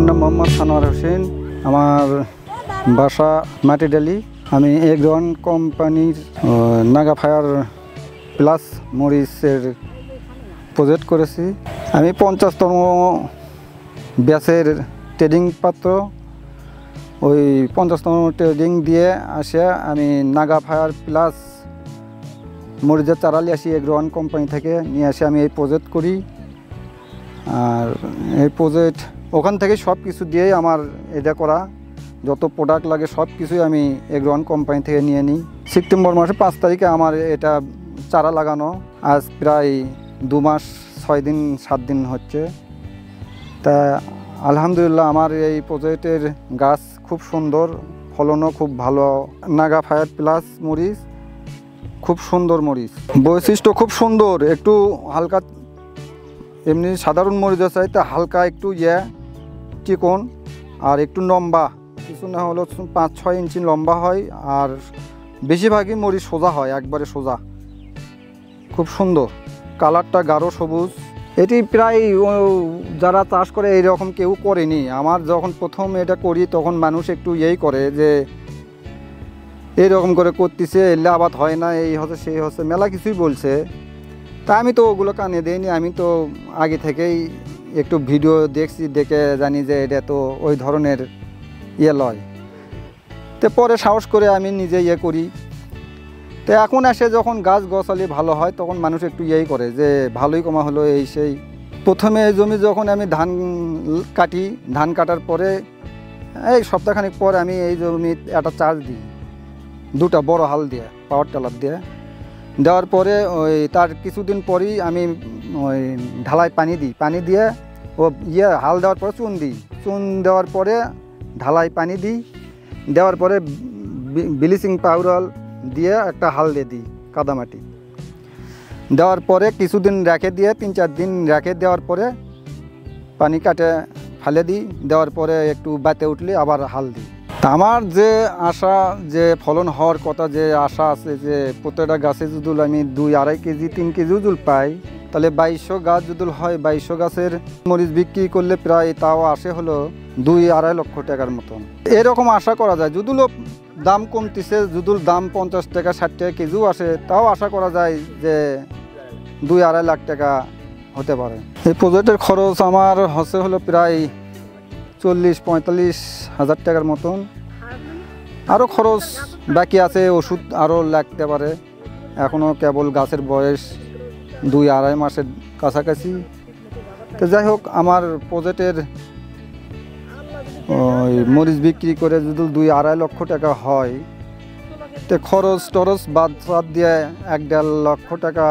আমার নাম মোহাম্মদ সানোয়ার হোসেন। আমার বাসা মাটিডালি। আমি এগ্রোয়ান কোম্পানির নাগা ফায়ার প্লাস মরিচের প্রজেক্ট করেছি। আমি 50তম ব্যাচের ট্রেডিং পাত্র। ওই 50তম ট্রেডিং দিয়ে আসে আমি নাগা ফায়ার প্লাস মরিচের চারা নিয়ে আসি এগ্রোয়ান কোম্পানি থেকে নিয়ে আসে আমি এই প্রজেক্ট করি। আর এই প্রজেক্ট ওখান থেকে সব কিছু দিয়েই আমার এটা করা, যত প্রোডাক্ট লাগে সব কিছুই আমি এগ্রোয়ান কোম্পানি থেকে নিয়ে নিই। সেপ্টেম্বর মাসের 5 তারিখে আমার এটা চারা লাগানো, আজ প্রায় 2 মাস 6 দিন 7 দিন হচ্ছে। তা আলহামদুলিল্লাহ আমার এই প্রজেক্টের গাছ খুব সুন্দর, ফলনও খুব ভালো। নাগা ফায়ার প্লাস মরিচ খুব সুন্দর মরিচ, বৈশিষ্ট্য খুব সুন্দর। একটু হালকা এমনি সাধারণ মরিচের চাইতে হালকা একটু চিকন আর একটু লম্বা, কিছু না হলেও 5-6 ইঞ্চি লম্বা হয়। আর বেশিরভাগই মরিচ সোজা হয়, একবারে সোজা, খুব সুন্দর। কালারটা গাঢ় সবুজ। এটি প্রায় যারা চাষ করে এইরকম কেউ করেনি। আমার যখন প্রথম এটা করি তখন মানুষ একটু করে যে এইরকম করে করতেছে, এলে আবাদ হয় না, এই হচ্ছে সেই হচ্ছে, মেলা কিছুই বলছে। তা আমি তো ওগুলো কানে দিইনি। আমি তো আগে থেকেই একটু ভিডিও দেখছি, দেখে জানি যে এটা তো ওই ধরনের লয়। তো পরে সাহস করে আমি নিজে করি। তো এখন এসে যখন গাছ গছালি ভালো হয় তখন মানুষ একটু করে যে ভালোই কমা হলো এই সেই। প্রথমে এই জমি যখন আমি ধান কাটি, ধান কাটার পরে এই সপ্তাহখানিক পর আমি এই জমি একটা চাষ দিই, 2টা বড় হাল দিয়ে, পাওয়ার টেলার দিয়ে। দেওয়ার পরে ওই তার কিছুদিন পরই আমি ওই ঢালাই পানি দিই। পানি দিয়ে ও হাল দেওয়ার পরে চুন দিই। চুন দেওয়ার পরে ঢালাই পানি দিই। দেওয়ার পরে ব্লিচিং পাউডার দিয়ে একটা হাল দিয়ে দিই, কাদামাটি দেওয়ার পরে কিছুদিন রেখে দিয়ে 3-4 দিন রেখে দেওয়ার পরে পানি কাটে ফেলে দিই। দেওয়ার পরে একটু বাতে উঠলে আবার হাল দিই। তা আমার যে আশা, যে ফলন হওয়ার কথা, যে আশা আছে যে প্রত্যেকটা গাছে যদি আমি 2-2.5 কেজি 3 কেজি উজুল পাই, তাহলে 2200 গাছ যদি হয়, 2200 গাছের মরিচ বিক্রি করলে প্রায় তাও আসে হলো 2-2.5 লক্ষ টাকার মতন। এরকম আশা করা যায়। যদি দাম কমতেছে, যদি দাম 50 টাকা 60 টাকা কেজিও আসে, তাও আশা করা যায় যে 2-2.5 লাখ টাকা হতে পারে। এই প্রজেক্টের খরচ আমার হচ্ছে হলো প্রায় 40-45 হাজার টাকার মতন। আরও খরচ বাকি আছে, ওষুধ আরও লাগতে পারে। এখনও কেবল গাছের বয়স 2-2.5 মাসের কাছাকাছি। তো যাই হোক, আমার প্রজেক্টের ওই মরিচ বিক্রি করে যদি 2-2.5 লক্ষ টাকা হয়, তো খরচ টরচ বাদ দিয়ে 1-1.5 লক্ষ টাকা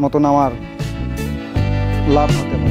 মতন আমার লাভ হতে পারে।